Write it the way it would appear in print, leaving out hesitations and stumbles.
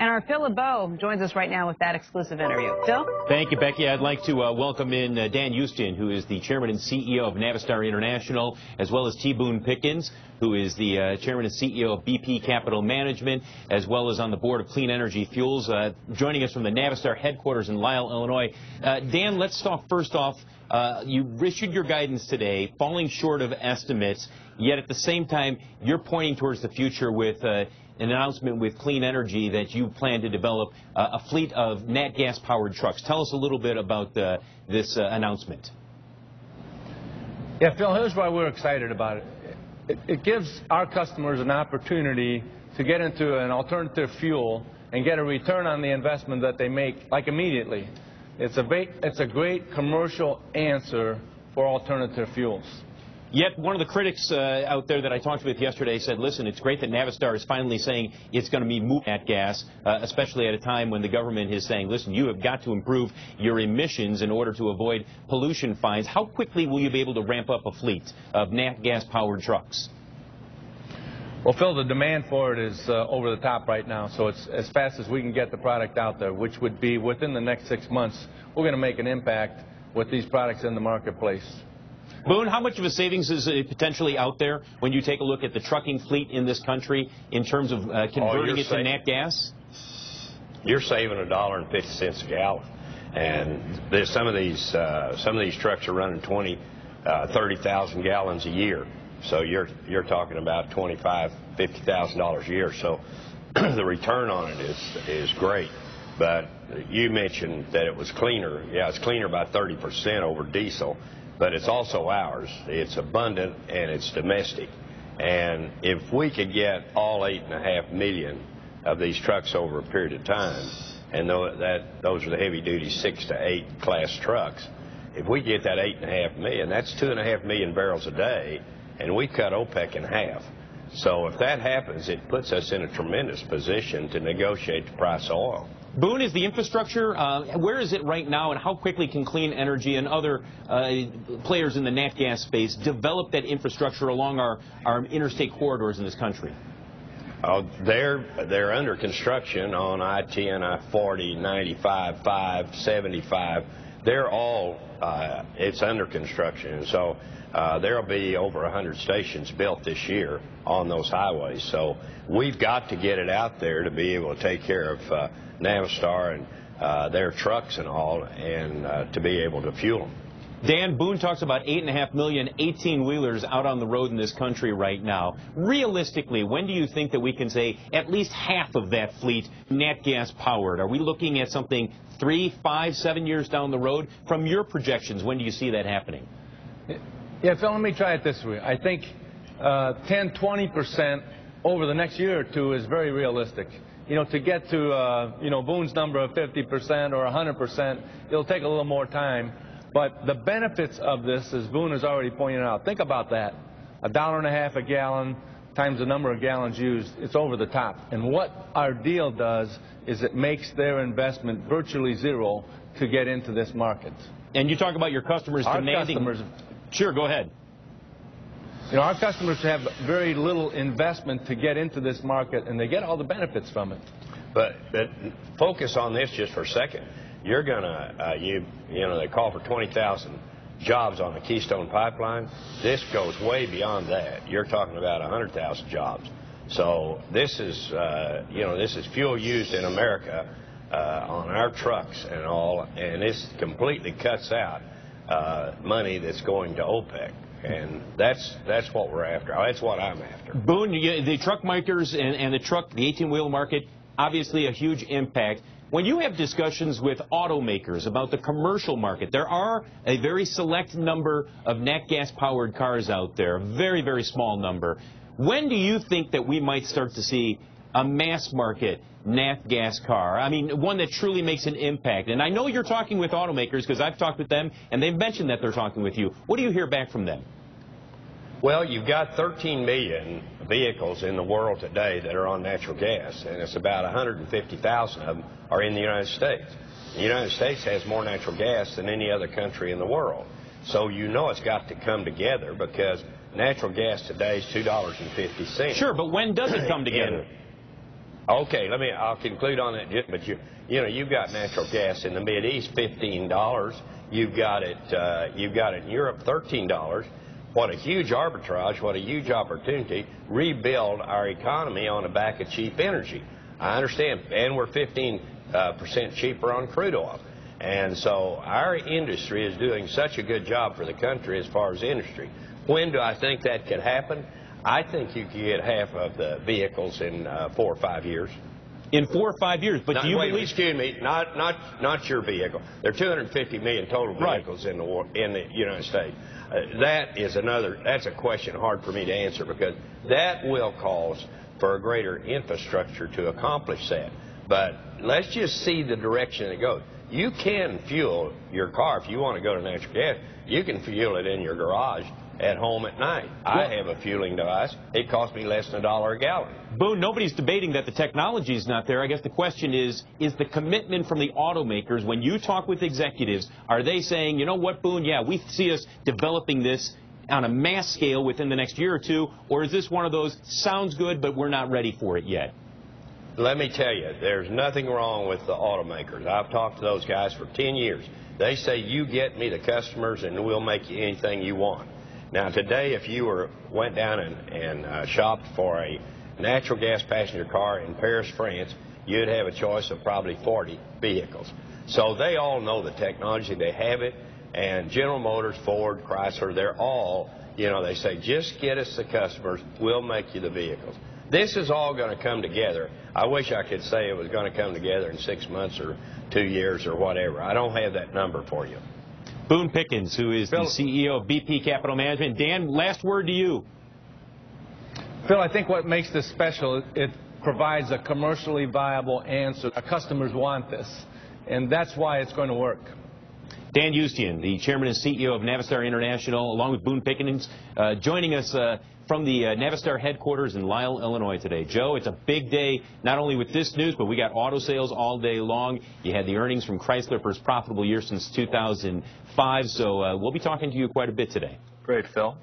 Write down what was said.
And our Phil LeBeau joins us right now with that exclusive interview. Phil? Thank you, Becky. I'd like to welcome in Dan Ustian, who is the chairman and CEO of Navistar International, as well as Boone Pickens, who is the chairman and CEO of BP Capital Management, as well as on the board of Clean Energy Fuels, joining us from the Navistar headquarters in Lisle, Illinois. Dan, let's talk first off. You issued your guidance today, falling short of estimates, yet at the same time, you're pointing towards the future with an announcement with Clean Energy that you plan to develop a fleet of nat gas-powered trucks. Tell us a little bit about this announcement. Yeah, Phil, here's why we're excited about it. It gives our customers an opportunity to get into an alternative fuel and get a return on the investment that they make, like, immediately. It's a great commercial answer for alternative fuels. Yet one of the critics out there that I talked with yesterday said, listen, it's great that Navistar is finally saying it's going to be moving at gas, especially at a time when the government is saying, listen, you have got to improve your emissions in order to avoid pollution fines. How quickly will you be able to ramp up a fleet of nat gas-powered trucks? Well, Phil, the demand for it is over the top right now, so it's as fast as we can get the product out there, which would be within the next 6 months, we're going to make an impact with these products in the marketplace. Boone, how much of a savings is potentially out there when you take a look at the trucking fleet in this country in terms of converting it to nat gas? You're saving $1.50 a gallon, and some of these trucks are running 30,000 gallons a year. So you're talking about $25,000, $50,000 a year. So the return on it is great. But you mentioned that it was cleaner. Yeah, it's cleaner by 30% over diesel. But it's also ours. It's abundant and it's domestic. And if we could get all 8.5 million of these trucks over a period of time, and those are the heavy-duty 6 to 8 class trucks, if we get that 8.5 million, that's 2.5 million barrels a day, and we cut OPEC in half. So if that happens, it puts us in a tremendous position to negotiate the price of oil. Boone, is the infrastructure, where is it right now, and how quickly can Clean Energy and other players in the nat gas space develop that infrastructure along our interstate corridors in this country? They're under construction on I-10, I-40, 95, 5, 75. They're all, it's under construction. And so there will be over 100 stations built this year on those highways. So we've got to get it out there to be able to take care of Navistar and their trucks and all, and to be able to fuel them. Dan, Boone talks about 8.5 million 18-wheelers out on the road in this country right now. Realistically, when do you think that we can say at least half of that fleet nat gas powered? Are we looking at something 3, 5, 7 years down the road? From your projections, when do you see that happening? Yeah, Phil, let me try it this way. I think 10-20% over the next year or two is very realistic. You know, to get to, Boone's number of 50% or 100%, it'll take a little more time. But the benefits of this, as Boone has already pointed out, think about that. $1.50 a gallon times the number of gallons used, it's over the top. And what our deal does is it makes their investment virtually zero to get into this market. And you talk about your customers demanding... Sure, go ahead. You know, our customers have very little investment to get into this market, and they get all the benefits from it. But focus on this just for a second. You're going to, they call for 20,000 jobs on the Keystone Pipeline. This goes way beyond that. You're talking about 100,000 jobs. So this is, this is fuel used in America on our trucks and all, and this completely cuts out money that's going to OPEC. And that's what we're after. That's what I'm after. Boone, the truck makers and the 18-wheel market, obviously a huge impact. When you have discussions with automakers about the commercial market, there are a very select number of nat gas-powered cars out there, a very, very small number. When do you think that we might start to see a mass market nat gas car? I mean, one that truly makes an impact. And I know you're talking with automakers because I've talked with them, and they've mentioned that they're talking with you. What do you hear back from them? Well, you've got 13 million vehicles in the world today that are on natural gas, and it's about 150,000 of them are in the United States. The United States has more natural gas than any other country in the world. So you know it's got to come together because natural gas today is $2.50. Sure, but when does it come together? Okay, I'll conclude on that. But you've got natural gas in the Mideast, $15. You've got it in Europe, $13. What a huge arbitrage! What a huge opportunity! Rebuild our economy on the back of cheap energy. I understand, and we're 15% cheaper on crude oil. And so our industry is doing such a good job for the country as far as industry. When do I think that could happen? I think you could get half of the vehicles in 4 or 5 years. In 4 or 5 years, but do you believe? Excuse me, not your vehicle. There are 250 million total vehicles in the United States. That's a question hard for me to answer, because that will cause for a greater infrastructure to accomplish that. But let's just see the direction it goes. You can fuel your car if you want to go to natural gas. You can fuel it in your garage at home at night. I have a fueling device. It costs me less than $1 a gallon. Boone, nobody's debating that the technology is not there. I guess the question is the commitment from the automakers, when you talk with executives, are they saying, you know what, Boone, yeah, we see us developing this on a mass scale within the next year or two, or is this one of those, sounds good, but we're not ready for it yet? Let me tell you, there's nothing wrong with the automakers. I've talked to those guys for 10 years. They say, you get me the customers and we'll make you anything you want. Now, today, if you went down and shopped for a natural gas passenger car in Paris, France, you'd have a choice of probably 40 vehicles. So they all know the technology. They have it. And General Motors, Ford, Chrysler, they're all, they say, just get us the customers. We'll make you the vehicles. This is all going to come together. I wish I could say it was going to come together in 6 months or 2 years or whatever. I don't have that number for you. Boone Pickens, who is the CEO of BP Capital Management. Dan, last word to you. Phil, I think what makes this special, it provides a commercially viable answer. Our customers want this, and that's why it's going to work. Dan Ustian, the chairman and CEO of Navistar International, along with Boone Pickens, joining us from the Navistar headquarters in Lisle, Illinois today. Joe, it's a big day, not only with this news, but we got auto sales all day long. You had the earnings from Chrysler for its profitable year since 2005, so we'll be talking to you quite a bit today. Great, Phil.